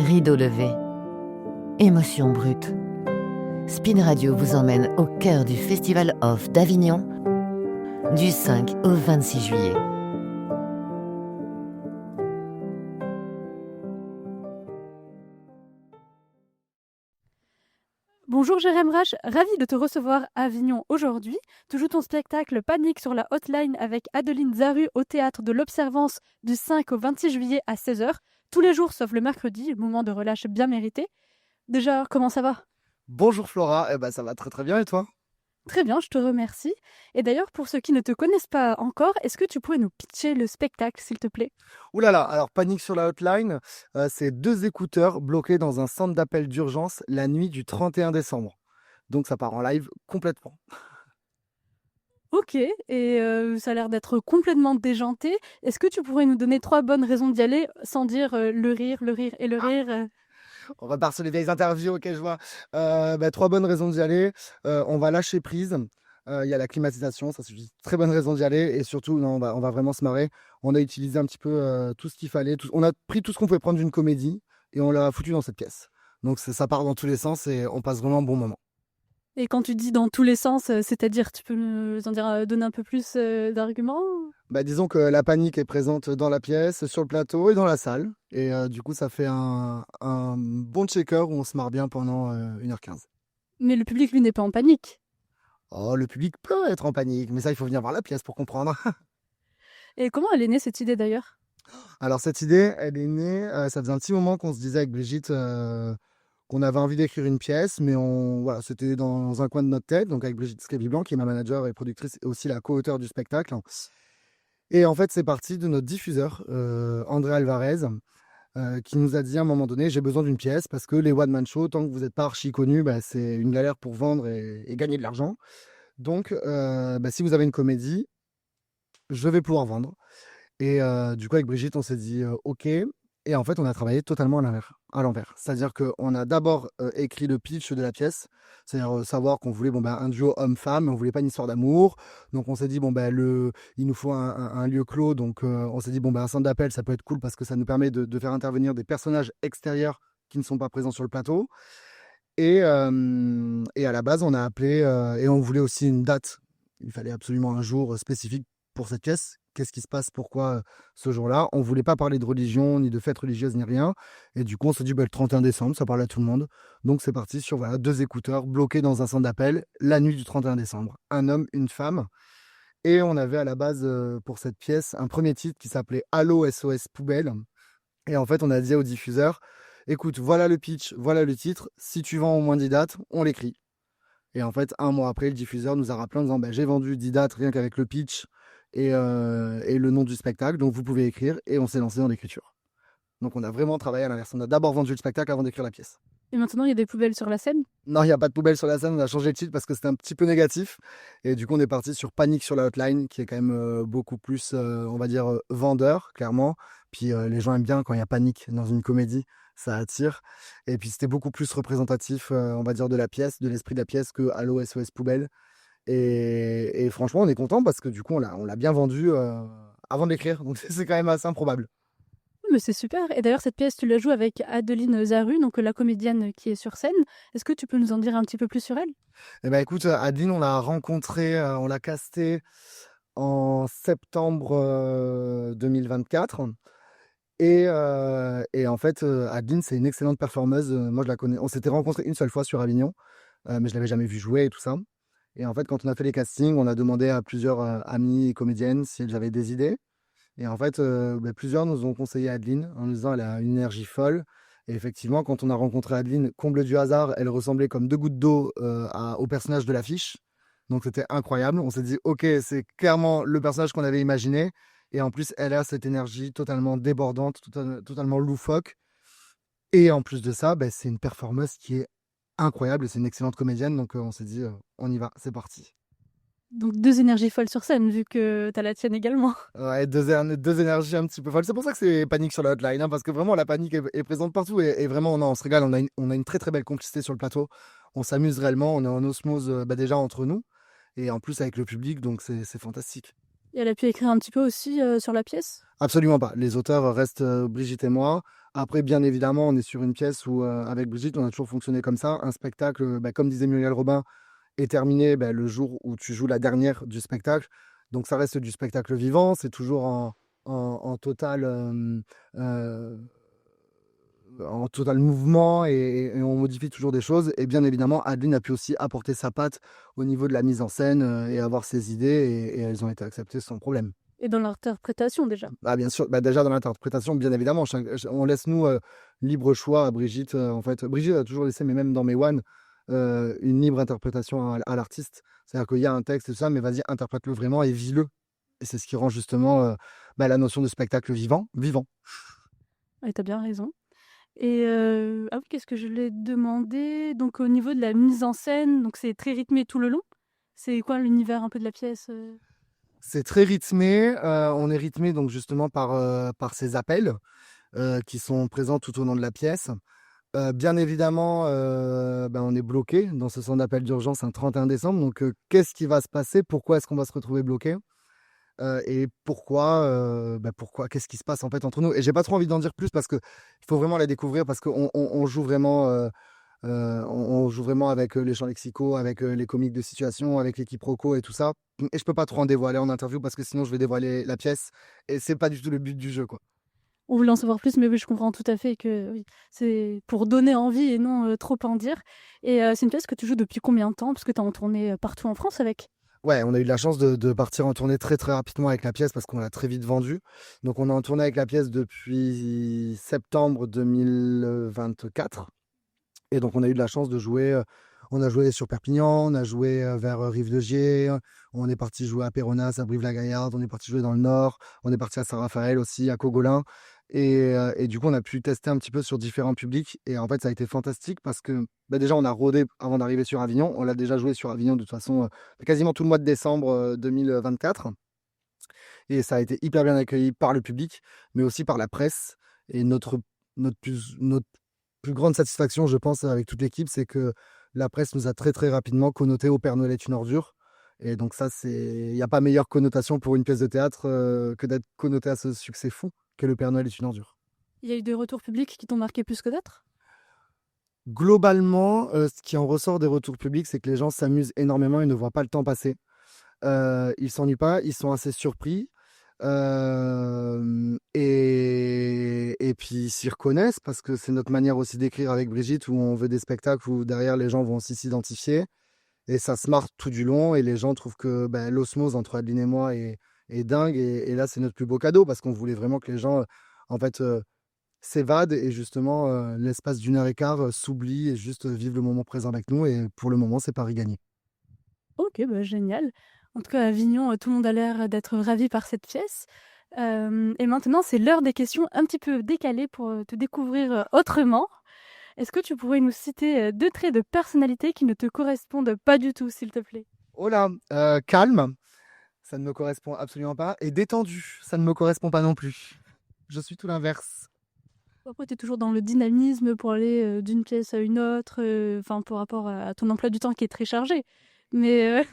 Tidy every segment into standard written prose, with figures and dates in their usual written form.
rideau levé, émotion brute. Spin Radio vous emmène au cœur du Festival Off d'Avignon du 5 au 26 juillet. Bonjour Jérém Rache, ravi de te recevoir à Avignon aujourd'hui. Tu joues ton spectacle Panique sur la Hotline avec Adeline Zaru au théâtre de l'Observance du 5 au 26 juillet à 16h. Tous les jours sauf le mercredi, moment de relâche bien mérité. Déjà, comment ça va ? Bonjour Flora, ça va très très bien et toi? Très bien, je te remercie. Et d'ailleurs, pour ceux qui ne te connaissent pas encore, est-ce que tu pourrais nous pitcher le spectacle, s'il te plaît ? Ouh là là, alors Panique sur la Hotline, c'est 2 écouteurs bloqués dans un centre d'appel d'urgence la nuit du 31 décembre. Donc ça part en live complètement. Ok, et ça a l'air d'être complètement déjanté. Est-ce que tu pourrais nous donner 3 bonnes raisons d'y aller sans dire le rire et le rire On repart sur les vieilles interviews, ok je vois. 3 bonnes raisons d'y aller. On va lâcher prise. Il y a la climatisation, ça c'est une très bonne raison d'y aller. Et surtout, non, on va vraiment se marrer. On a utilisé un petit peu tout ce qu'il fallait. On a pris tout ce qu'on pouvait prendre d'une comédie et on l'a foutu dans cette pièce. Donc ça part dans tous les sens et on passe vraiment un bon moment. Et quand tu dis dans tous les sens, c'est-à-dire, tu peux nous en dire, donner un peu plus d'arguments ? Disons que la panique est présente dans la pièce, sur le plateau et dans la salle. Et du coup, ça fait un bon checker où on se marre bien pendant 1h15. Mais le public, lui, n'est pas en panique. Oh, le public peut être en panique, mais ça, il faut venir voir la pièce pour comprendre. Et comment elle est née, cette idée, d'ailleurs ? Alors, cette idée, elle est née, ça faisait un petit moment qu'on se disait avec Brigitte qu'on avait envie d'écrire une pièce, mais voilà, c'était dans un coin de notre tête, donc avec Brigitte Scabiblanc, qui est ma manager et productrice, et aussi la co-auteure du spectacle. Et en fait, c'est parti de notre diffuseur, André Alvarez, qui nous a dit à un moment donné, j'ai besoin d'une pièce parce que les one-man shows, tant que vous n'êtes pas archi connu, c'est une galère pour vendre et gagner de l'argent. Donc, si vous avez une comédie, je vais pouvoir vendre. Et du coup, avec Brigitte, on s'est dit OK. Et en fait, on a travaillé totalement à l'envers. C'est-à-dire qu'on a d'abord écrit le pitch de la pièce, c'est-à-dire savoir qu'on voulait un duo homme-femme, on voulait pas une histoire d'amour. Donc on s'est dit, il nous faut un lieu clos. Donc on s'est dit, un centre d'appel, ça peut être cool parce que ça nous permet de faire intervenir des personnages extérieurs qui ne sont pas présents sur le plateau. Et à la base, on a appelé, et on voulait aussi une date. Il fallait absolument un jour spécifique pour cette pièce. Qu'est-ce qui se passe, pourquoi ce jour-là? On ne voulait pas parler de religion, ni de fête religieuse, ni rien. Et du coup, on s'est dit, le 31 décembre, ça parle à tout le monde. Donc c'est parti sur 2 écouteurs bloqués dans un centre d'appel, la nuit du 31 décembre. Un homme, une femme. Et on avait à la base, pour cette pièce, un premier titre qui s'appelait Allô SOS Poubelle. Et en fait, on a dit au diffuseur, écoute, voilà le pitch, voilà le titre. Si tu vends au moins 10 dates, on l'écrit. Et en fait, un mois après, le diffuseur nous a rappelé en disant, j'ai vendu 10 dates rien qu'avec le pitch et le nom du spectacle, donc vous pouvez écrire. Et on s'est lancé dans l'écriture. Donc on a vraiment travaillé à l'inverse. On a d'abord vendu le spectacle avant d'écrire la pièce. Et maintenant, il y a des poubelles sur la scène ? Non, il n'y a pas de poubelle sur la scène, on a changé le titre parce que c'était un petit peu négatif. Et du coup, on est parti sur Panique sur la Hotline, qui est quand même beaucoup plus, on va dire, vendeur, clairement. Puis les gens aiment bien quand il y a panique dans une comédie, ça attire. Et puis c'était beaucoup plus représentatif, on va dire, de la pièce, de l'esprit de la pièce que Allô SOS Poubelle. Et franchement, on est content parce que du coup, on l'a bien vendu avant de l'écrire. Donc c'est quand même assez improbable. Mais c'est super. Et d'ailleurs, cette pièce, tu la joues avec Adeline Zaru, donc la comédienne qui est sur scène. Est-ce que tu peux nous en dire un petit peu plus sur elle ? Eh ben écoute, Adeline, on l'a rencontrée, on l'a castée en septembre 2024. Et en fait, Adeline, c'est une excellente performeuse. Moi, je la connais. On s'était rencontrés une seule fois sur Avignon, mais je l'avais jamais vue jouer et tout ça. Et en fait, quand on a fait les castings, on a demandé à plusieurs amies comédiennes si elles avaient des idées. Et en fait, plusieurs nous ont conseillé Adeline en nous disant elle a une énergie folle. Et effectivement, quand on a rencontré Adeline, comble du hasard, elle ressemblait comme 2 gouttes d'eau au personnage de l'affiche. Donc c'était incroyable. On s'est dit, ok, c'est clairement le personnage qu'on avait imaginé. Et en plus, elle a cette énergie totalement débordante, totalement loufoque. Et en plus de ça, c'est une performeuse qui est incroyable. C'est une excellente comédienne. Donc on s'est dit, on y va, c'est parti. Donc 2 énergies folles sur scène, vu que t'as la tienne également. Ouais, deux énergies un petit peu folles. C'est pour ça que c'est Panique sur la Hotline, hein, parce que vraiment la panique est présente partout et vraiment on se régale. On a une très très belle complicité sur le plateau. On s'amuse réellement, on est en osmose déjà entre nous et en plus avec le public, donc c'est fantastique. Et elle a pu écrire un petit peu aussi sur la pièce? Absolument pas. Les auteurs restent Brigitte et moi. Après, bien évidemment, on est sur une pièce où, avec Brigitte, on a toujours fonctionné comme ça. Un spectacle, comme disait Muriel Robin, est terminé le jour où tu joues la dernière du spectacle. Donc ça reste du spectacle vivant, c'est toujours en total, en total mouvement et on modifie toujours des choses. Et bien évidemment, Adeline a pu aussi apporter sa patte au niveau de la mise en scène et avoir ses idées et elles ont été acceptées sans problème. Et dans l'interprétation déjà? Ah bien sûr, déjà dans l'interprétation, bien évidemment, on laisse nous libre choix à Brigitte. En fait, Brigitte a toujours laissé, mais même dans mes one, une libre interprétation à l'artiste. C'est-à-dire qu'il y a un texte et tout ça, mais vas-y, interprète-le vraiment et vis-le. Et c'est ce qui rend justement la notion de spectacle vivant. Ouais, tu bien raison. Et ah oui, qu'est-ce que je voulais te demander? Donc au niveau de la mise en scène, donc c'est très rythmé tout le long? C'est quoi l'univers un peu de la pièce? C'est très rythmé. On est rythmé donc justement par ces appels qui sont présents tout au long de la pièce. Bien évidemment, on est bloqué dans ce centre d'appel d'urgence un 31 décembre. Donc, qu'est-ce qui va se passer? Pourquoi est-ce qu'on va se retrouver bloqué? Et pourquoi? Qu'est-ce qui se passe en fait entre nous? Et j'ai pas trop envie d'en dire plus parce que il faut vraiment la découvrir parce qu'on joue vraiment, on joue vraiment avec les champs lexicaux, avec les comiques de situation, avec les quiproquos et tout ça. Et je peux pas trop en dévoiler en interview parce que sinon je vais dévoiler la pièce et c'est pas du tout le but du jeu, quoi. On voulait en savoir plus, mais oui, je comprends tout à fait que oui, c'est pour donner envie et non trop en dire. Et c'est une pièce que tu joues depuis combien de temps? Parce que tu es en tournée partout en France avec. Ouais, on a eu de la chance de partir en tournée très très rapidement avec la pièce parce qu'on l'a très vite vendue. Donc on est en tournée avec la pièce depuis septembre 2024. Et donc on a eu de la chance de jouer. On a joué sur Perpignan, on a joué vers Rive-de-Gier, on est parti jouer à Péronas, à Brive-la-Gaillarde, on est parti jouer dans le Nord, on est parti à Saint-Raphaël aussi, à Cogolin. Et du coup, on a pu tester un petit peu sur différents publics. Et en fait, ça a été fantastique parce que déjà, on a rodé avant d'arriver sur Avignon. On l'a déjà joué sur Avignon de toute façon quasiment tout le mois de décembre 2024. Et ça a été hyper bien accueilli par le public, mais aussi par la presse. Et notre plus grande satisfaction, je pense, avec toute l'équipe, c'est que la presse nous a très très rapidement connoté au Père Noël est une ordure. Et donc ça, il n'y a pas meilleure connotation pour une pièce de théâtre que d'être connoté à ce succès fou que le Père Noël est une ordure. Il y a eu des retours publics qui t'ont marqué plus que d'autres? Globalement, ce qui en ressort des retours publics, c'est que les gens s'amusent énormément et ne voient pas le temps passer. Ils s'ennuient pas, ils sont assez surpris. Et puis ils s'y reconnaissent parce que c'est notre manière aussi d'écrire avec Brigitte où on veut des spectacles où derrière les gens vont aussi s'identifier. Et ça se marre tout du long et les gens trouvent que l'osmose entre Adeline et moi est dingue. Et là, c'est notre plus beau cadeau parce qu'on voulait vraiment que les gens, en fait, s'évadent et justement, l'espace d'une heure et quart, s'oublient et juste vivent le moment présent avec nous. Et pour le moment, c'est Paris gagné. Ok, bah, génial. En tout cas, à Avignon, tout le monde a l'air d'être ravi par cette pièce. Et maintenant, c'est l'heure des questions un petit peu décalées pour te découvrir autrement. Est-ce que tu pourrais nous citer 2 traits de personnalité qui ne te correspondent pas du tout, s'il te plaît? Oh là, calme, ça ne me correspond absolument pas. Et détendu, ça ne me correspond pas non plus. Je suis tout l'inverse. Après, tu es toujours dans le dynamisme pour aller d'une pièce à une autre, enfin, par rapport à ton emploi du temps qui est très chargé. Mais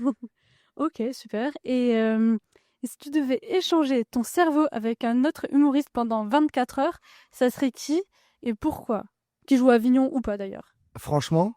ok, super. Et si tu devais échanger ton cerveau avec un autre humoriste pendant 24 heures, ça serait qui et pourquoi? Qui joue à Avignon ou pas d'ailleurs? Franchement,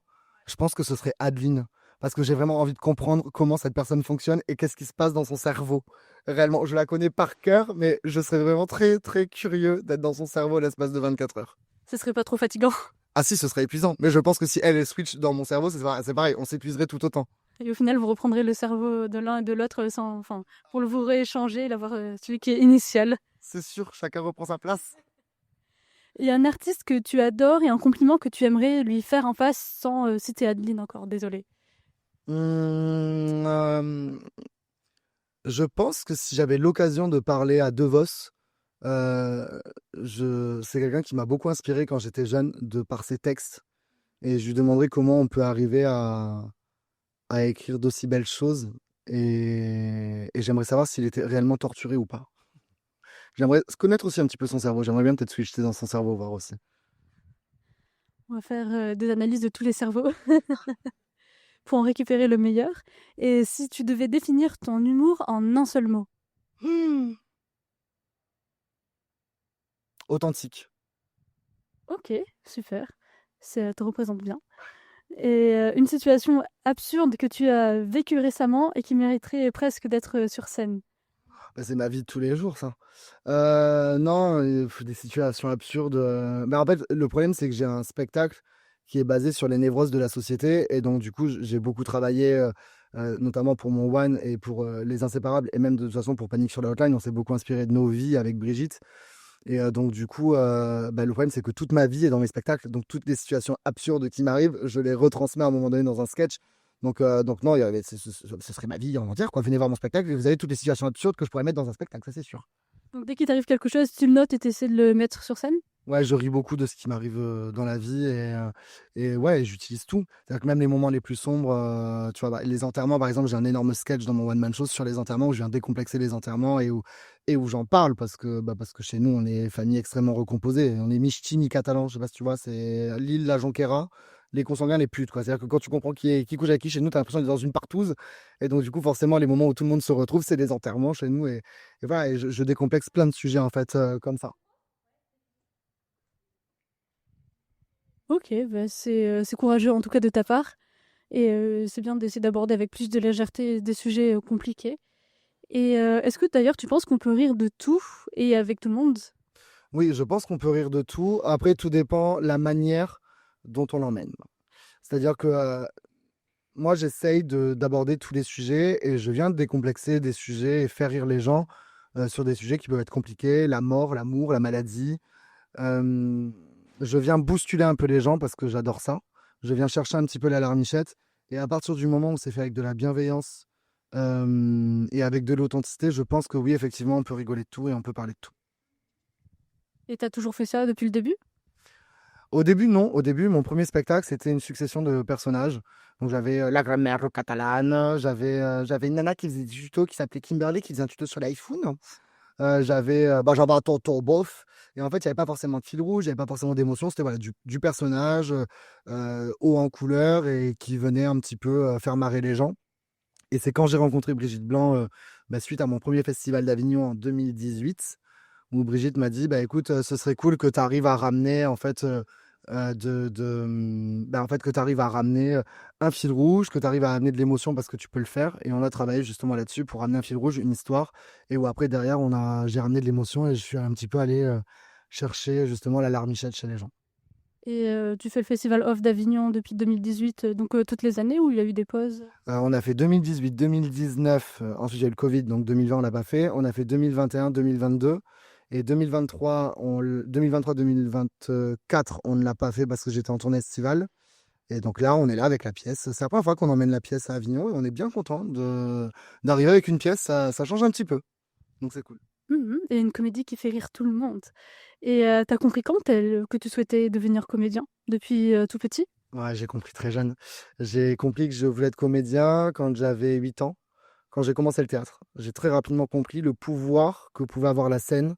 je pense que ce serait Adeline. Parce que j'ai vraiment envie de comprendre comment cette personne fonctionne et qu'est-ce qui se passe dans son cerveau. Réellement, je la connais par cœur, mais je serais vraiment très très curieux d'être dans son cerveau à l'espace de 24 heures. Ce serait pas trop fatigant? Ah si, ce serait épuisant. Mais je pense que si elle switch dans mon cerveau, c'est pareil, on s'épuiserait tout autant. Et au final, vous reprendrez le cerveau de l'un et de l'autre sans, enfin, pour le vous rééchanger et l'avoir celui qui est initial. C'est sûr, chacun reprend sa place. Il y a un artiste que tu adores et un compliment que tu aimerais lui faire en face sans citer Adeline encore, désolée. Je pense que si j'avais l'occasion de parler à De Vos, c'est quelqu'un qui m'a beaucoup inspiré quand j'étais jeune de par ses textes. Et je lui demanderais comment on peut arriver à écrire d'aussi belles choses. Et j'aimerais savoir s'il était réellement torturé ou pas. J'aimerais connaître aussi un petit peu son cerveau. J'aimerais bien peut-être switcher dans son cerveau, voir aussi. On va faire des analyses de tous les cerveaux pour en récupérer le meilleur. Et si tu devais définir ton humour en un seul mot? Hmm. Authentique. Ok, super. Ça te représente bien. Et une situation absurde que tu as vécue récemment et qui mériterait presque d'être sur scène. Bah, c'est ma vie de tous les jours, ça. Non, des situations absurdes. Mais en fait, le problème, c'est que j'ai un spectacle qui est basé sur les névroses de la société. Et donc, du coup, j'ai beaucoup travaillé, notamment pour mon One et pour Les Inséparables. Et même de toute façon, pour Panique sur la Hotline, on s'est beaucoup inspiré de nos vies avec Brigitte. Et donc, du coup, bah, le problème, c'est que toute ma vie est dans mes spectacles. Donc, toutes les situations absurdes qui m'arrivent, je les retransmets à un moment donné dans un sketch. Donc non, ce serait ma vie en entière, quoi. Venez voir mon spectacle et vous avez toutes les situations absurdes que je pourrais mettre dans un spectacle, ça c'est sûr. Donc dès qu'il t'arrive quelque chose, tu le notes et tu essaies de le mettre sur scène? Ouais, je ris beaucoup de ce qui m'arrive dans la vie et ouais, j'utilise tout. C'est-à-dire que même les moments les plus sombres, tu vois, bah, les enterrements, par exemple, j'ai un énorme sketch dans mon One Man Show sur les enterrements où je viens décomplexer les enterrements et où j'en parle parce que chez nous, on est famille extrêmement recomposée. On est michti, ni catalan, je sais pas si tu vois, c'est l'île, la Jonquera, les consanguins, les putes, quoi. C'est-à-dire que quand tu comprends qui couche avec qui chez nous, t'as l'impression d'être dans une partouze. Et donc, du coup, forcément, les moments où tout le monde se retrouve, c'est des enterrements chez nous. Et voilà, et je décomplexe plein de sujets, en fait, comme ça. Ok, bah c'est courageux en tout cas de ta part. Et c'est bien d'essayer d'aborder avec plus de légèreté des sujets compliqués. Et est-ce que d'ailleurs tu penses qu'on peut rire de tout et avec tout le monde? Oui, je pense qu'on peut rire de tout. Après, tout dépend la manière dont on l'emmène. C'est-à-dire que moi, j'essaye d'aborder tous les sujets et je viens de décomplexer des sujets et faire rire les gens sur des sujets qui peuvent être compliqués, la mort, l'amour, la maladie. Euh, je viens bousculer un peu les gens parce que j'adore ça. Je viens chercher un petit peu la larmichette. Et à partir du moment où c'est fait avec de la bienveillance et avec de l'authenticité, je pense que oui, effectivement, on peut rigoler de tout et on peut parler de tout. Et t'as toujours fait ça depuis le début? Au début, non. Au début, mon premier spectacle, c'était une succession de personnages. Donc, j'avais la grand-mère catalane, j'avais une nana qui faisait du tuto qui s'appelait Kimberly, qui faisait un tuto sur l'iPhone. J'avais un tonton bof. Et en fait, il n'y avait pas forcément de fil rouge, il n'y avait pas forcément d'émotion. C'était voilà, du personnage haut en couleur et qui venait un petit peu faire marrer les gens. Et c'est quand j'ai rencontré Brigitte Blanc, suite à mon premier festival d'Avignon en 2018, où Brigitte m'a dit, bah écoute, ce serait cool que tu arrives à ramener en fait, en fait que tu arrives à ramener un fil rouge, que tu arrives à amener de l'émotion parce que tu peux le faire. Et on a travaillé justement là-dessus pour ramener un fil rouge, une histoire. Et où après derrière, j'ai ramené de l'émotion et je suis un petit peu allé chercher justement la larmichette chez les gens. Et tu fais le Festival Off d'Avignon depuis 2018, donc toutes les années où il y a eu des pauses? On a fait 2018, 2019, ensuite il y a eu le Covid, donc 2020 on l'a pas fait. On a fait 2021, 2022 et 2023-2024 on ne l'a pas fait parce que j'étais en tournée estivale. Et donc là on est là avec la pièce. C'est la première fois qu'on emmène la pièce à Avignon et on est bien content d'arriver avec une pièce, ça change un petit peu. Donc c'est cool. Et une comédie qui fait rire tout le monde. Et tu compris quand que tu souhaitais devenir comédien? Depuis tout petit? Ouais, j'ai compris très jeune. J'ai compris que je voulais être comédien quand j'avais 8 ans, quand j'ai commencé le théâtre. J'ai très rapidement compris le pouvoir que pouvait avoir la scène,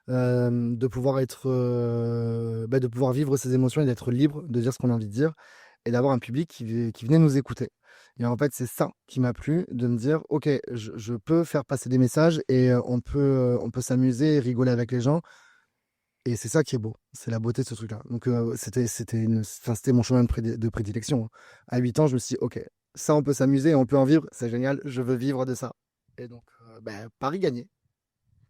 de pouvoir de pouvoir vivre ses émotions et d'être libre de dire ce qu'on a envie de dire et d'avoir un public qui venait nous écouter. Et en fait, c'est ça qui m'a plu, de me dire, ok, je peux faire passer des messages et on peut s'amuser et rigoler avec les gens. Et c'est ça qui est beau, c'est la beauté de ce truc-là. Donc c'était mon chemin de prédilection, hein. À 8 ans, je me suis dit, ok, ça on peut s'amuser, on peut en vivre, c'est génial, je veux vivre de ça. Et donc, Paris gagné.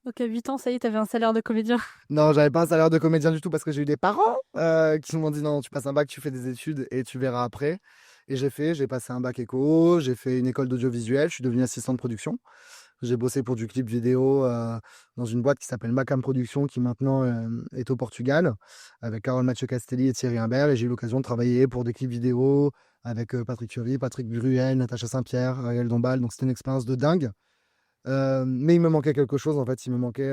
Donc à 8 ans, ça y est, t'avais un salaire de comédien. Non, j'avais pas un salaire de comédien du tout parce que j'ai eu des parents qui m'ont dit non, tu passes un bac, tu fais des études et tu verras après. Et j'ai passé un bac éco, j'ai fait une école d'audiovisuel, je suis devenu assistant de production. J'ai bossé pour du clip vidéo dans une boîte qui s'appelle Macam Productions qui maintenant est au Portugal avec Carole Mathieu Castelli et Thierry Imbert. Et j'ai eu l'occasion de travailler pour des clips vidéo avec Patrick Fiori, Patrick Bruel, Natacha Saint-Pierre, Ariel Dombal. Donc c'était une expérience de dingue. Mais il me manquait quelque chose, en fait. Il me manquait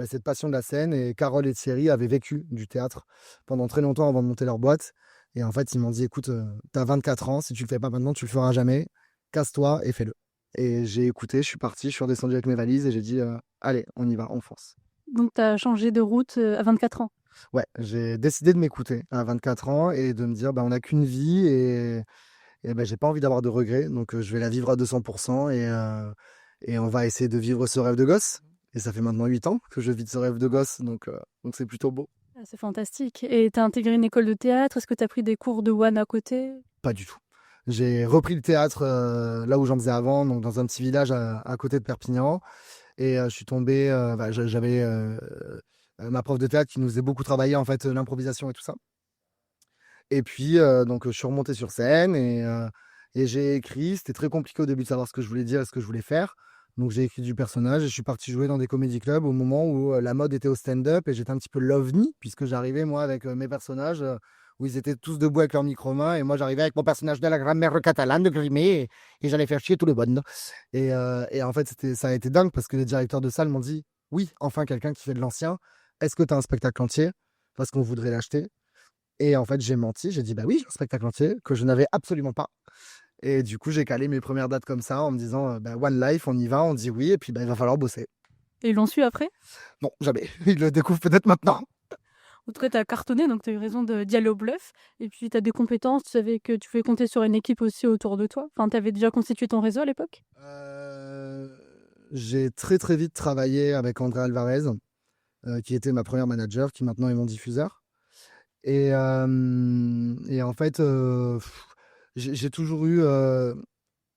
cette passion de la scène. Et Carole et Thierry avaient vécu du théâtre pendant très longtemps avant de monter leur boîte. Et en fait, ils m'ont dit, écoute, t'as 24 ans, si tu le fais pas maintenant, tu le feras jamais. Casse-toi et fais-le. Et j'ai écouté, je suis parti, je suis redescendu avec mes valises et j'ai dit, allez, on y va, on fonce. Donc t'as changé de route à 24 ans. Ouais, j'ai décidé de m'écouter à 24 ans et de me dire, on n'a qu'une vie et j'ai pas envie d'avoir de regrets. Donc, je vais la vivre à 200% Et on va essayer de vivre ce rêve de gosse. Et ça fait maintenant 8 ans que je vis de ce rêve de gosse, donc c'est plutôt beau. Ah, c'est fantastique. Et tu as intégré une école de théâtre? Est-ce que tu as pris des cours de one à côté? Pas du tout. J'ai repris le théâtre là où j'en faisais avant, donc dans un petit village à côté de Perpignan. Et je suis tombé, j'avais ma prof de théâtre qui nous faisait beaucoup travailler en fait l'improvisation et tout ça. Et puis donc je suis remonté sur scène et j'ai écrit. C'était très compliqué au début de savoir ce que je voulais dire et ce que je voulais faire. Donc j'ai écrit du personnage et je suis parti jouer dans des comédie clubs au moment où la mode était au stand-up et j'étais un petit peu l'ovni puisque j'arrivais moi avec mes personnages où ils étaient tous debout avec leur micro-main et moi j'arrivais avec mon personnage de la grammaire catalane de Grimé et j'allais faire chier tout le monde. Et en fait ça a été dingue parce que les directeurs de salle m'ont dit oui, enfin quelqu'un qui fait de l'ancien. Est-ce que tu as un spectacle entier? Parce qu'on voudrait l'acheter. Et en fait j'ai menti, j'ai dit bah oui, j'ai un spectacle entier que je n'avais absolument pas. Et du coup, j'ai calé mes premières dates comme ça en me disant bah, One Life, on y va, on dit oui, et puis bah, il va falloir bosser. Et ils l'ont su après? Non, jamais. Ils le découvrent peut-être maintenant. En tout cas, tu as cartonné, donc tu as eu raison d'y aller au bluff. Et puis, tu as des compétences, tu savais que tu pouvais compter sur une équipe aussi autour de toi. Enfin, tu avais déjà constitué ton réseau à l'époque? J'ai très très vite travaillé avec André Alvarez, qui était ma première manager, qui maintenant est mon diffuseur. Et en fait, j'ai toujours eu.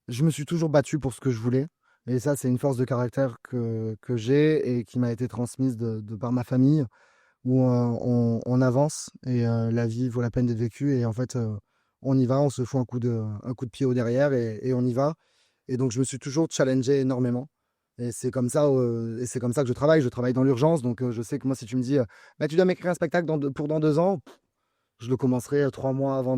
Je me suis toujours battu pour ce que je voulais. Et ça, c'est une force de caractère que j'ai et qui m'a été transmise de par ma famille, où on avance et la vie vaut la peine d'être vécue. Et en fait, on y va, on se fout un coup de pied au derrière et on y va. Et donc, je me suis toujours challengé énormément. Et c'est comme ça que je travaille. Je travaille dans l'urgence. Donc, je sais que moi, si tu me dis, bah, tu dois m'écrire un spectacle pour dans 2 ans, je le commencerai 3 mois avant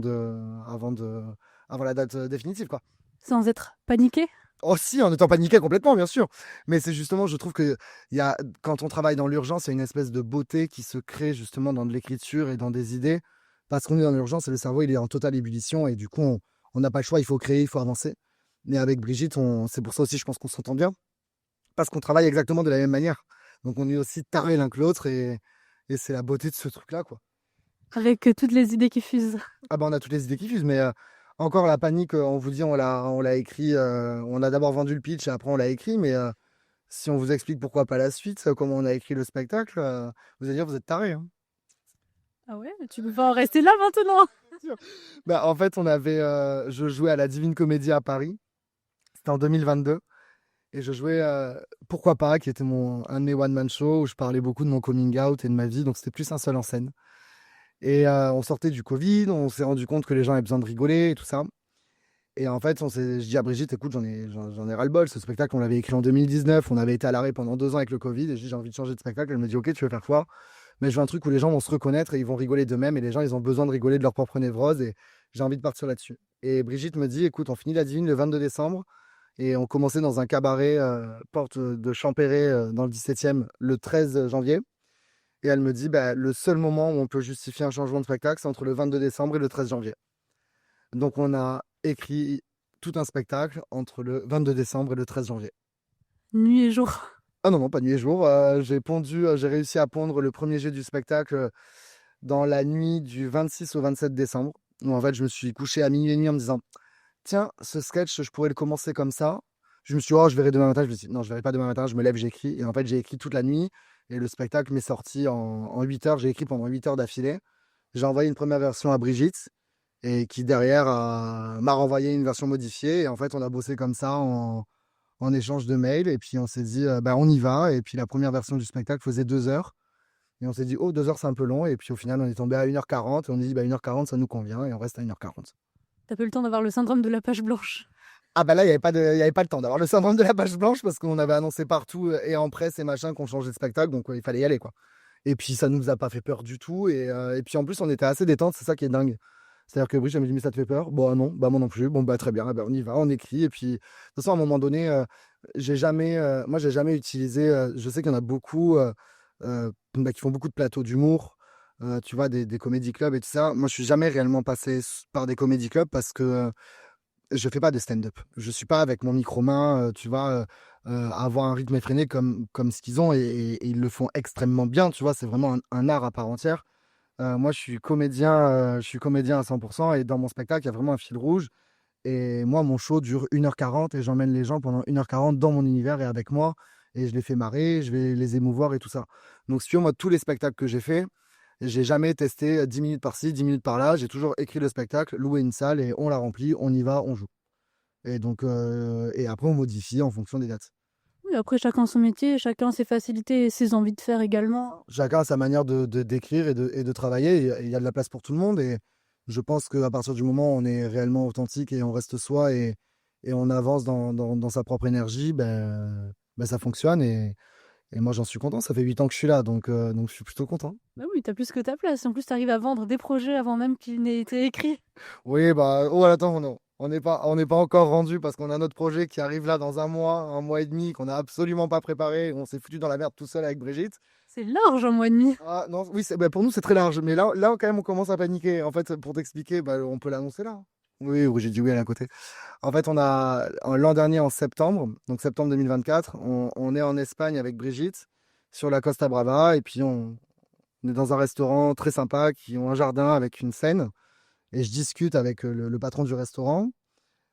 la date définitive, quoi. Sans être paniqué? Oh si, en étant paniqué complètement, bien sûr. Mais c'est justement, je trouve que quand on travaille dans l'urgence, il y a une espèce de beauté qui se crée justement dans de l'écriture et dans des idées. Parce qu'on est dans l'urgence et le cerveau, il est en totale ébullition. Et du coup, on n'a pas le choix, il faut créer, il faut avancer. Mais avec Brigitte, c'est pour ça aussi, je pense qu'on s'entend bien. Parce qu'on travaille exactement de la même manière. Donc on est aussi tarés l'un que l'autre. Et c'est la beauté de ce truc-là, quoi. Avec toutes les idées qui fusent. Ah bah on a toutes les idées qui fusent, mais encore la panique, on vous dit, on l'a écrit, on a d'abord vendu le pitch et après on l'a écrit, mais si on vous explique pourquoi pas la suite, comment on a écrit le spectacle, vous allez dire vous êtes tarés, hein. Ah ouais, tu peux pas en rester là maintenant? Bah, en fait, je jouais à la Divine Comédie à Paris, c'était en 2022, et je jouais Pourquoi pas, qui était un de mes one-man show où je parlais beaucoup de mon coming out et de ma vie, donc c'était plus un seul en scène. Et on sortait du Covid, on s'est rendu compte que les gens avaient besoin de rigoler et tout ça. Et en fait, je dis à Brigitte, écoute, j'en ai ras-le-bol. Ce spectacle, on l'avait écrit en 2019. On avait été à l'arrêt pendant 2 ans avec le Covid. Et je dis, j'ai envie de changer de spectacle. Elle me dit, ok, tu veux faire quoi? Mais je veux un truc où les gens vont se reconnaître et ils vont rigoler d'eux-mêmes. Et les gens, ils ont besoin de rigoler de leur propre névrose. Et j'ai envie de partir là-dessus. Et Brigitte me dit, écoute, on finit la Divine le 22 décembre. Et on commençait dans un cabaret, porte de Champéret, dans le 17e, le 13 janvier. Et elle me dit, bah, le seul moment où on peut justifier un changement de spectacle, c'est entre le 22 décembre et le 13 janvier. Donc on a écrit tout un spectacle entre le 22 décembre et le 13 janvier. Nuit et jour. Ah non, non, pas nuit et jour. J'ai réussi à pondre le premier jet du spectacle dans la nuit du 26 au 27 décembre. Où en fait, je me suis couché à minuit et demi en me disant, tiens, ce sketch, je pourrais le commencer comme ça. Je me suis dit, oh, je verrai demain matin. Je me suis dit, non, je verrai pas demain matin. Je me lève, j'écris. Et en fait, j'ai écrit toute la nuit. Et le spectacle m'est sorti en 8 heures. J'ai écrit pendant 8 heures d'affilée. J'ai envoyé une première version à Brigitte. Et qui derrière m'a renvoyé une version modifiée. Et en fait, on a bossé comme ça en échange de mails. Et puis on s'est dit, bah, on y va. Et puis la première version du spectacle faisait 2 heures. Et on s'est dit, oh, 2 heures, c'est un peu long. Et puis au final, on est tombé à 1h40. Et on a dit, bah, 1h40, ça nous convient. Et on reste à 1h40. T'as pas eu le temps d'avoir le syndrome de la page blanche. Ah bah là, il n'y avait pas le temps d'avoir le syndrome de la page blanche parce qu'on avait annoncé partout et en presse et machin qu'on changeait de spectacle. Donc il fallait y aller, quoi. Et puis ça nous a pas fait peur du tout. Et puis en plus, on était assez détente. C'est ça qui est dingue. C'est-à-dire que Brice, elle me dit, mais ça te fait peur? Bon, non, bah moi non plus. Bon, bah très bien, bah, on y va, on écrit. Et puis, de toute façon, à un moment donné, moi, j'ai jamais utilisé. Je sais qu'il y en a beaucoup bah, qui font beaucoup de plateaux d'humour, tu vois, des comédie clubs et tout ça. Moi, je suis jamais réellement passé par des comédie clubs parce que je fais pas de stand-up. Je suis pas avec mon micro-main, tu vois, avoir un rythme effréné comme ce qu'ils ont et ils le font extrêmement bien, tu vois. C'est vraiment un art à part entière. Moi, je suis comédien à 100% et dans mon spectacle, il y a vraiment un fil rouge. Et moi, mon show dure 1h40 et j'emmène les gens pendant 1h40 dans mon univers et avec moi. Et je les fais marrer, je vais les émouvoir et tout ça. Donc, si tu veux, moi, tous les spectacles que j'ai faits, j'ai jamais testé 10 minutes par-ci, 10 minutes par-là. J'ai toujours écrit le spectacle, loué une salle et on la remplit, on y va, on joue. Et donc, et après, on modifie en fonction des dates. Oui, après, chacun son métier, chacun ses facilités et ses envies de faire également. Chacun a sa manière d'écrire et de travailler. Et il y a de la place pour tout le monde. Et je pense qu'à partir du moment où on est réellement authentique et on reste soi et on avance dans sa propre énergie, ben, ça fonctionne. Et moi, j'en suis content. Ça fait 8 ans que je suis là, donc je suis plutôt content. Bah oui, t'as plus que ta place. En plus, t'arrives à vendre des projets avant même qu'ils n'aient été écrits. Oui, bah, oh, attends, non. On n'est pas encore rendu parce qu'on a notre projet qui arrive là dans un mois et demi, qu'on n'a absolument pas préparé. On s'est foutu dans la merde tout seul avec Brigitte. C'est large, un mois et demi. Ah non, oui, bah, pour nous c'est très large, mais là quand même on commence à paniquer. En fait, pour t'expliquer, bah, on peut l'annoncer là. Oui, oui, j'ai dit oui à côté. En fait, l'an dernier en septembre, donc septembre 2024, on est en Espagne avec Brigitte sur la Costa Brava et puis on est dans un restaurant très sympa qui ont un jardin avec une scène et je discute avec le patron du restaurant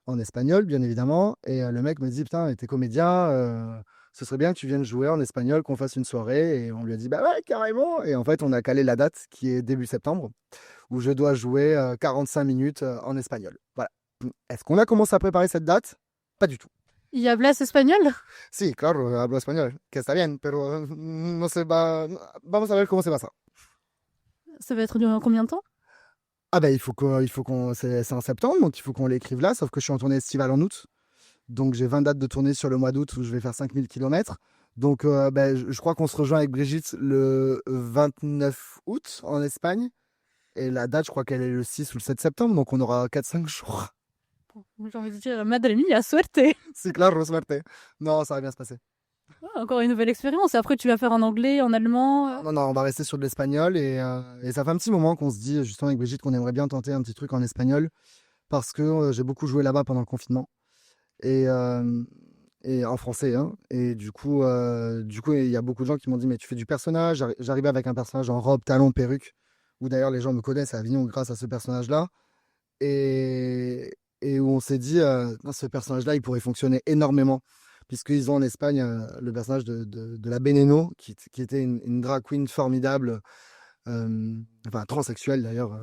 en espagnol, bien évidemment. Et le mec me dit, putain, t'es comédien, ce serait bien que tu viennes jouer en espagnol, qu'on fasse une soirée. Et on lui a dit, bah ouais, carrément. Et en fait, on a calé la date qui est début septembre, où je dois jouer 45 minutes en espagnol. Voilà. Est-ce qu'on a commencé à préparer cette date? Pas du tout. ¿Y hablas español? Sí, claro, hablo español, que está bien, pero no sé, vamos a ver cómo se pasa. Ça va être durant combien de temps? Ah bah c'est en septembre, donc il faut qu'on l'écrive là, sauf que je suis en tournée estivale en août. Donc j'ai 20 dates de tournée sur le mois d'août où je vais faire 5000 km. Donc bah, je crois qu'on se rejoint avec Brigitte le 29 août en Espagne. Et la date, je crois qu'elle est le 6 ou le 7 septembre, donc on aura 4-5 jours. J'ai envie de dire, madre mia, suerte! C'est clair, suerte. Non, ça va bien se passer. Ah, encore une nouvelle expérience. Et après, tu vas faire en anglais, en allemand. Non, non, on va rester sur de l'espagnol. Et ça fait un petit moment qu'on se dit, justement avec Brigitte, qu'on aimerait bien tenter un petit truc en espagnol. Parce que j'ai beaucoup joué là-bas pendant le confinement. Et en français. Hein. Et du coup, il y a beaucoup de gens qui m'ont dit, mais tu fais du personnage. J'arrivais avec un personnage en robe, talons, perruque. Où d'ailleurs les gens me connaissent à Avignon grâce à ce personnage-là. Et où on s'est dit, non, ce personnage-là, il pourrait fonctionner énormément. Puisqu'ils ont en Espagne le personnage de la Beneno, qui était une drag queen formidable, enfin transsexuelle d'ailleurs,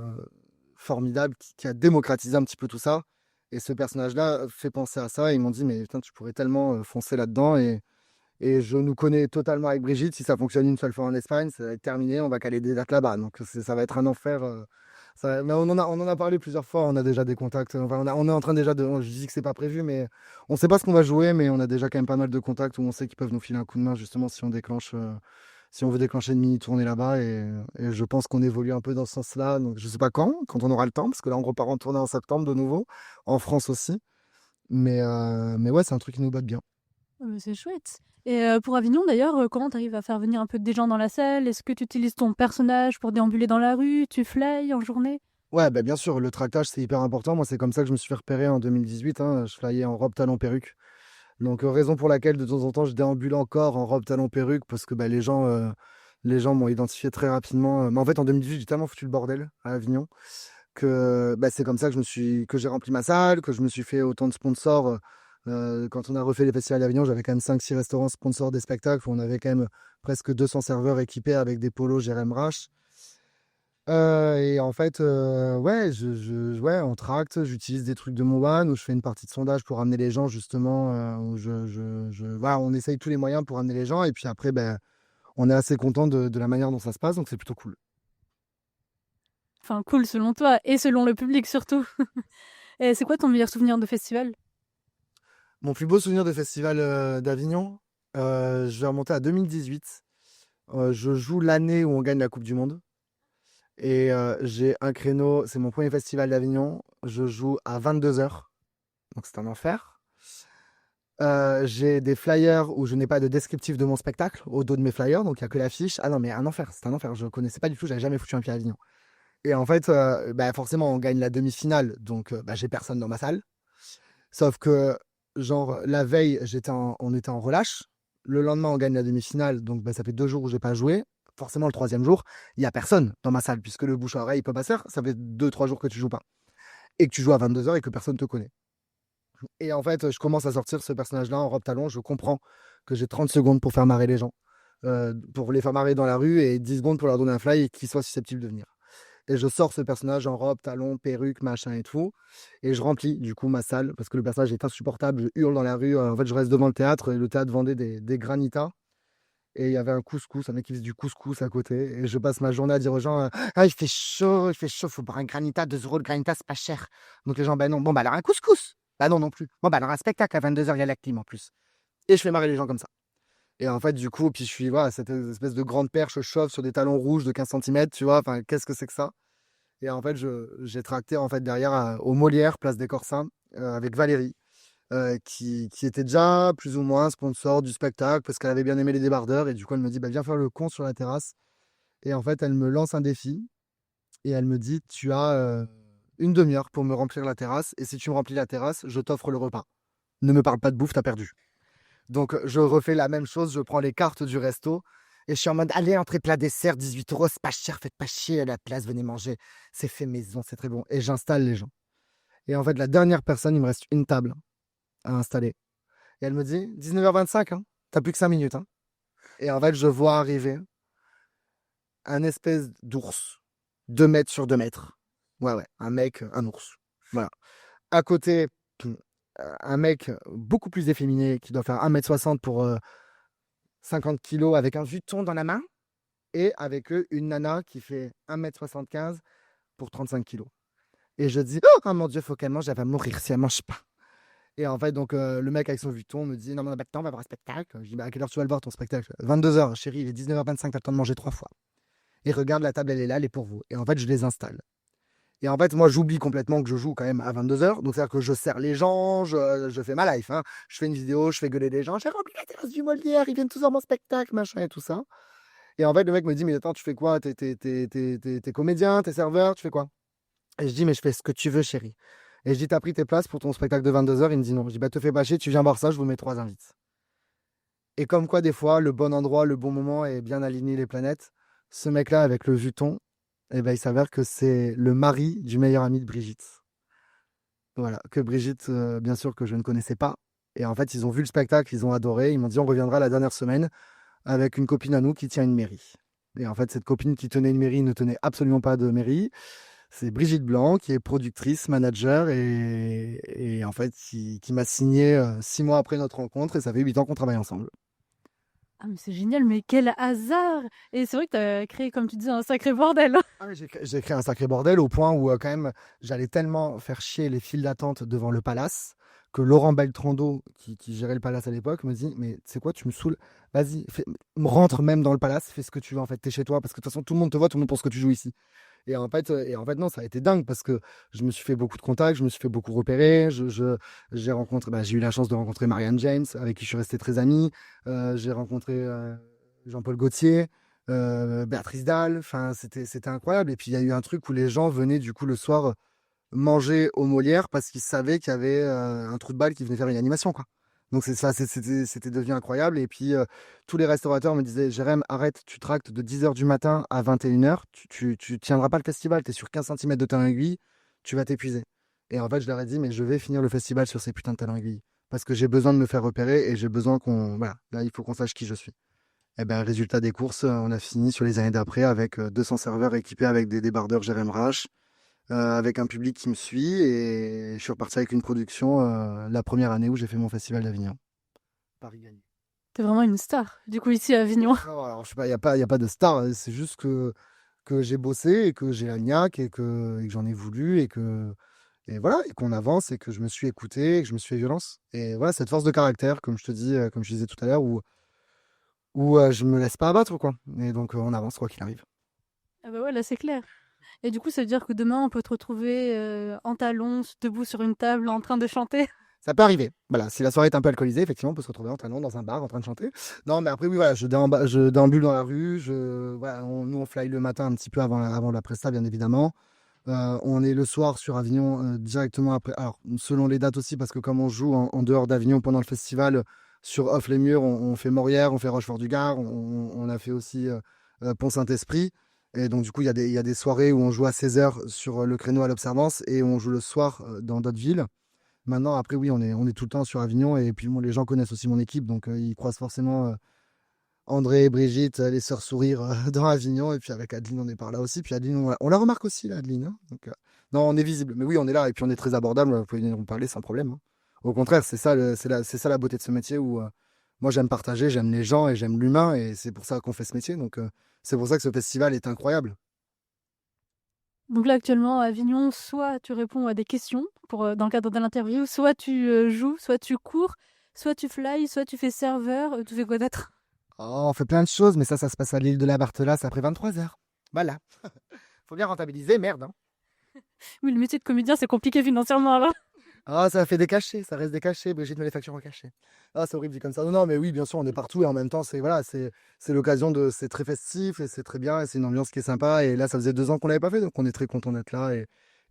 formidable, qui a démocratisé un petit peu tout ça. Et ce personnage-là fait penser à ça. Et ils m'ont dit, mais putain, tu pourrais tellement foncer là-dedans. Et je nous connais totalement avec Brigitte. Si ça fonctionne une seule fois en Espagne, ça va être terminé. On va caler des dates là-bas. Donc ça va être un enfer. Mais on en a parlé plusieurs fois. On a déjà des contacts. Enfin, on est en train déjà de. Je dis que c'est pas prévu, mais on sait pas ce qu'on va jouer. Mais on a déjà quand même pas mal de contacts où on sait qu'ils peuvent nous filer un coup de main justement si on déclenche. Si on veut déclencher une mini-tournée là-bas, et je pense qu'on évolue un peu dans ce sens-là. Donc je sais pas quand on aura le temps, parce que là on repart en tournée en septembre de nouveau, en France aussi. Mais ouais, c'est un truc qui nous botte bien. Ah, mais c'est chouette. Et pour Avignon, d'ailleurs, comment tu arrives à faire venir un peu des gens dans la salle? Est-ce que tu utilises ton personnage pour déambuler dans la rue? Tu flyes en journée? Ouais, bah bien sûr, le tractage c'est hyper important. Moi, c'est comme ça que je me suis fait repérer en 2018. Hein. Je flyais en robe, talon, perruque. Donc, raison pour laquelle de temps en temps je déambule encore en robe, talon, perruque, parce que bah, les gens m'ont identifié très rapidement. Mais en fait, en 2018, j'ai tellement foutu le bordel à Avignon que bah, c'est comme ça que j'ai rempli ma salle, que je me suis fait autant de sponsors. Quand on a refait les festivals d'Avignon, j'avais quand même 5-6 restaurants sponsors des spectacles où on avait quand même presque 200 serveurs équipés avec des polos Jérém Rache. Et en fait, ouais, ouais, en tract, j'utilise des trucs de mon one où je fais une partie de sondage pour amener les gens justement, où voilà, on essaye tous les moyens pour amener les gens. Et puis après, ben, on est assez content de la manière dont ça se passe, donc c'est plutôt cool. Enfin, cool selon toi et selon le public surtout. Et c'est quoi ton meilleur souvenir de festival? Mon plus beau souvenir de festival d'Avignon, je vais remonter à 2018. Je joue l'année où on gagne la Coupe du Monde. Et j'ai un créneau, c'est mon premier festival d'Avignon. Je joue à 22h, donc c'est un enfer. J'ai des flyers où je n'ai pas de descriptif de mon spectacle au dos de mes flyers, donc il n'y a que l'affiche. Ah non, mais un enfer, c'est un enfer. Je ne connaissais pas du tout, j'avais jamais foutu un pied à Avignon. Et en fait, bah, forcément, on gagne la demi-finale, donc bah, j'ai personne dans ma salle. Sauf que, genre, la veille, on était en relâche. Le lendemain, on gagne la demi-finale, donc bah, ça fait 2 jours où j'ai pas joué. Forcément, le troisième jour, il n'y a personne dans ma salle, puisque le bouche à oreille peut pas se faire. Ça fait 2-3 jours que tu joues pas. Et que tu joues à 22h et que personne te connaît. Et en fait, je commence à sortir ce personnage-là en robe talon. Je comprends que j'ai 30 secondes pour faire marrer les gens, pour les faire marrer dans la rue et 10 secondes pour leur donner un fly et qu'ils soient susceptibles de venir. Et je sors ce personnage en robe, talon, perruque, machin et tout. Et je remplis du coup ma salle parce que le personnage est insupportable. Je hurle dans la rue. En fait, je reste devant le théâtre et le théâtre vendait des granitas. Et il y avait un couscous, un mec qui faisait du couscous à côté. Et je passe ma journée à dire aux gens ah, il fait chaud, faut boire un granita, 2 euros le granita, c'est pas cher. Donc les gens, bah non, bon, bah alors un couscous. Bah non, non plus. Bon, bah alors un spectacle à 22h, il y a la clim en plus. Et je fais marrer les gens comme ça. Et en fait, du coup, puis je suis, voilà, cette espèce de grande perche chauve sur des talons rouges de 15 centimètres, tu vois, enfin, qu'est-ce que c'est que ça? Et en fait, j'ai tracté en fait derrière au Molière, place des Corsins, avec Valérie, qui était déjà plus ou moins sponsor du spectacle parce qu'elle avait bien aimé les débardeurs. Et du coup, elle me dit, bah, viens faire le con sur la terrasse. Et en fait, elle me lance un défi et elle me dit, tu as une demi-heure pour me remplir la terrasse. Et si tu me remplis la terrasse, je t'offre le repas. Ne me parle pas de bouffe, t'as perdu. Donc, je refais la même chose, je prends les cartes du resto. Et je suis en mode, allez, entrée plat dessert, 18 euros, c'est pas cher, faites pas chier à la place, venez manger. C'est fait maison, c'est très bon. Et j'installe les gens. Et en fait, la dernière personne, il me reste une table à installer. Et elle me dit, 19h25, hein, t'as plus que 5 minutes. Hein. Et en fait, je vois arriver un espèce d'ours, 2 mètres sur 2 mètres. Ouais, ouais, un mec, un ours. Voilà. À côté, un mec beaucoup plus efféminé qui doit faire 1m60 pour 50 kilos avec un juton dans la main. Et avec eux, une nana qui fait 1m75 pour 35 kilos. Et je dis, oh mon Dieu, faut qu'elle mange, elle va mourir si elle mange pas. Et en fait, donc, le mec avec son vuitton me dit, non, mais maintenant, on va voir un spectacle. Je dis, bah, à quelle heure tu vas le voir ton spectacle? 22h, chérie, il est 19h25, t'as le temps de manger 3 fois. Et regarde, la table, elle est là, elle est pour vous. Et en fait, je les installe. Et en fait, moi, j'oublie complètement que je joue quand même à 22h. Donc, c'est-à-dire que je sers les gens, je fais ma life. Hein. Je fais une vidéo, je fais gueuler les gens. J'ai rempli la terrasse du Molière, ils viennent tous voir mon spectacle, machin et tout ça. Et en fait, le mec me dit, mais attends, tu fais quoi? T'es comédien, t'es serveur, tu fais quoi? Et je dis, mais je fais ce que tu veux, chérie. Et je dis, t'as pris tes places pour ton spectacle de 22h? Il me dit non. Je dis, bah, te fais pas chier, tu viens voir ça, je vous mets 3 invites. Et comme quoi, des fois, le bon endroit, le bon moment et bien aligner les planètes, ce mec-là, avec le juton, eh ben, il s'avère que c'est le mari du meilleur ami de Brigitte. Voilà, que Brigitte, bien sûr, que je ne connaissais pas. Et en fait, ils ont vu le spectacle, ils ont adoré. Ils m'ont dit, on reviendra la dernière semaine avec une copine à nous qui tient une mairie. Et en fait, cette copine qui tenait une mairie ne tenait absolument pas de mairie. C'est Brigitte Blanc, qui est productrice, manager, et en fait, qui m'a signé 6 mois après notre rencontre, et ça fait 8 ans qu'on travaille ensemble. Ah, mais c'est génial, mais quel hasard! Et c'est vrai que tu as créé, comme tu dis, un sacré bordel. Ah oui, j'ai créé un sacré bordel au point où quand même j'allais tellement faire chier les files d'attente devant le palace que Laurent Beltrando, qui gérait le palace à l'époque, me dit mais c'est quoi, tu me saoules, vas-y, rentre même dans le palace, fais ce que tu veux en fait, t'es chez toi parce que de toute façon tout le monde te voit, tout le monde pense que tu joues ici. Et en fait non, ça a été dingue parce que je me suis fait beaucoup de contacts, je me suis fait beaucoup repérer, j'ai rencontré, j'ai eu la chance de rencontrer Marianne James avec qui je suis resté très ami, j'ai rencontré Jean-Paul Gaultier. Béatrice Dalle, enfin c'était incroyable. Et puis il y a eu un truc où les gens venaient du coup le soir manger au Molière parce qu'ils savaient qu'il y avait un trou de balle qui venait faire une animation quoi. Donc c'était devenu incroyable. Et puis tous les restaurateurs me disaient Jérém, arrête, tu tractes de 10h du matin à 21h, tu tiendras pas le festival, tu es sur 15 centimètres de talons aiguilles, tu vas t'épuiser. Et en fait je leur ai dit mais je vais finir le festival sur ces putains de talons aiguilles parce que j'ai besoin de me faire repérer et j'ai besoin qu'on voilà, là il faut qu'on sache qui je suis. Eh ben, résultat des courses, on a fini sur les années d'après avec 200 serveurs équipés avec des débardeurs Jérém Rache, avec un public qui me suit et je suis reparti avec une production la première année où j'ai fait mon festival d'Avignon. Paris gagné. T'es vraiment une star, du coup, ici à Avignon. Non, alors, je sais pas, y a pas de star, hein, c'est juste que j'ai bossé et que j'ai la niaque et que j'en ai voulu et voilà, et qu'on avance et que je me suis écouté et que je me suis fait violence. Et voilà, cette force de caractère, comme je te dis, comme je disais tout à l'heure, où je me laisse pas abattre, quoi. Et donc, on avance, quoi qu'il arrive. Ah bah ouais, là c'est clair. Et du coup, ça veut dire que demain, on peut te retrouver en talons, debout sur une table, en train de chanter. Ça peut arriver. Voilà, si la soirée est un peu alcoolisée, effectivement, on peut se retrouver en talons dans un bar en train de chanter. Non, mais après, oui, voilà, je déambule dans la rue. Voilà, nous, on fly le matin un petit peu avant la presta, bien évidemment. On est le soir sur Avignon directement après. Alors, selon les dates aussi, parce que comme on joue en dehors d'Avignon pendant le festival, sur Off-les-Murs, on fait Morières, on fait Rochefort-du-Gard, on a fait aussi Pont-Saint-Esprit. Et donc, du coup, il y a des soirées où on joue à 16h sur le créneau à l'Observance et on joue le soir dans d'autres villes. Maintenant, après, oui, on est tout le temps sur Avignon et puis bon, les gens connaissent aussi mon équipe, donc ils croisent forcément André et Brigitte, les sœurs sourires dans Avignon. Et puis avec Adeline, on est par là aussi. Puis Adeline, on la remarque aussi, là, Adeline, hein. Donc, non, on est visible. Mais oui, on est là et puis on est très abordable. Vous pouvez venir nous parler sans problème, hein. Au contraire, c'est ça la beauté de ce métier où moi, j'aime partager, j'aime les gens et j'aime l'humain. Et c'est pour ça qu'on fait ce métier. Donc, c'est pour ça que ce festival est incroyable. Donc là, actuellement, à Avignon, soit tu réponds à des questions dans le cadre de l'interview, soit tu joues, soit tu cours, soit tu fly, soit tu fais serveur, tu fais quoi d'autre? Oh, on fait plein de choses, mais ça se passe à l'île de la Barthelasse après 23 heures. Voilà. Faut bien rentabiliser, merde, hein. Oui, le métier de comédien, c'est compliqué financièrement alors. Ah, ça fait des cachets, ça reste des cachets. Brigitte me les facture en cachet. Ah, c'est horrible dit comme ça. Non, non, mais oui, bien sûr, on est partout et en même temps, c'est voilà, c'est l'occasion de. C'est très festif et c'est très bien et c'est une ambiance qui est sympa. Et là, ça faisait 2 ans qu'on l'avait pas fait, donc on est très content d'être là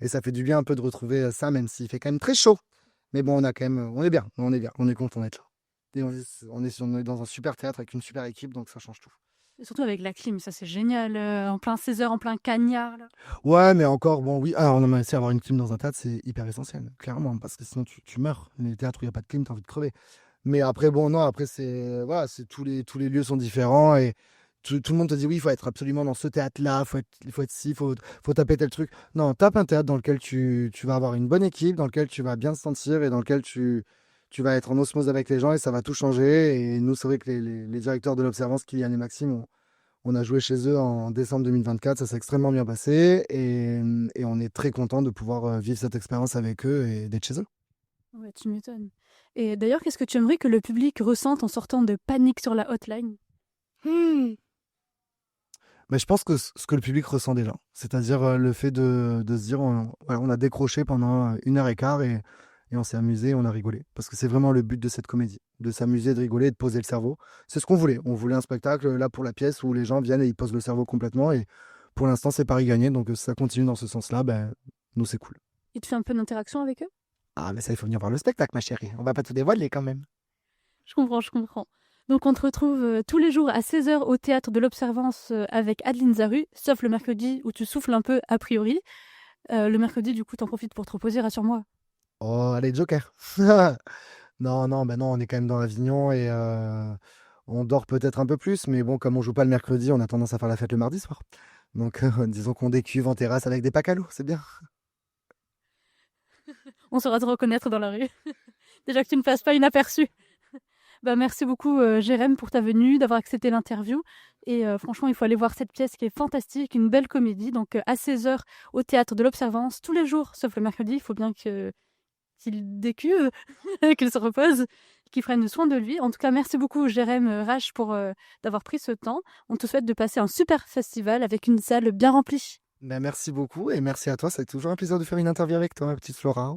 et ça fait du bien un peu de retrouver ça, même s'il fait quand même très chaud. Mais bon, on a quand même, on est bien, on est content d'être là. Et on est dans un super théâtre avec une super équipe, donc ça change tout. Et surtout avec la clim, ça c'est génial, en plein 16 heures, en plein cagnard là. Ouais, mais encore, bon, oui, alors, on a essayé d'avoir une clim dans un théâtre, c'est hyper essentiel, clairement, parce que sinon tu meurs. Les théâtres où il n'y a pas de clim, t'as envie de crever. Mais après, bon, non, après, voilà, tous les lieux sont différents et tout le monde te dit, oui, il faut être absolument dans ce théâtre-là, il faut être ci, faut taper tel truc. Non, tape un théâtre dans lequel tu vas avoir une bonne équipe, dans lequel tu vas bien te sentir et dans lequel tu vas être en osmose avec les gens et ça va tout changer. Et nous, c'est vrai que les directeurs de l'Observance, Kylian et Maxime, on a joué chez eux en décembre 2024, ça s'est extrêmement bien passé et on est très content de pouvoir vivre cette expérience avec eux et d'être chez eux. Ouais, tu m'étonnes. Et d'ailleurs, qu'est-ce que tu aimerais que le public ressente en sortant de Panique sur la hotline? Mais je pense que ce que le public ressent déjà, c'est-à-dire le fait de se dire voilà, on a décroché pendant 1 heure et quart et on s'est amusé, on a rigolé. Parce que c'est vraiment le but de cette comédie, de s'amuser, de rigoler, de poser le cerveau. C'est ce qu'on voulait. On voulait un spectacle là pour la pièce où les gens viennent et ils posent le cerveau complètement. Et pour l'instant, c'est pari gagné. Donc si ça continue dans ce sens-là, ben, nous, c'est cool. Et tu fais un peu d'interaction avec eux? Ah, mais ça, il faut venir voir le spectacle, ma chérie. On va pas tout dévoiler quand même. Je comprends, je comprends. Donc on te retrouve tous les jours à 16 heures au théâtre de l'Observance avec Adeline Zaru, sauf le mercredi où tu souffles un peu a priori. Le mercredi, du coup, t'en profites pour te reposer, rassure-moi. Oh, allez, Joker. Non, non, ben non, on est quand même dans l'Avignon et on dort peut-être un peu plus, mais bon, comme on joue pas le mercredi, on a tendance à faire la fête le mardi soir. Donc, disons qu'on décuve en terrasse avec des packs à loup, c'est bien. On saura te reconnaître dans la rue. Déjà que tu ne passes pas inaperçu. Bah, merci beaucoup, Jérém, pour ta venue, d'avoir accepté l'interview. Et franchement, il faut aller voir cette pièce qui est fantastique, une belle comédie. Donc, à 16 heures au théâtre de l'Observance, tous les jours, sauf le mercredi. Il faut bien qu'il décuve, qu'il se repose, qu'il prenne soin de lui. En tout cas, merci beaucoup, Jérém Rache, pour d'avoir pris ce temps. On te souhaite de passer un super festival avec une salle bien remplie. Ben, merci beaucoup et merci à toi, c'est toujours un plaisir de faire une interview avec toi, ma petite Flora.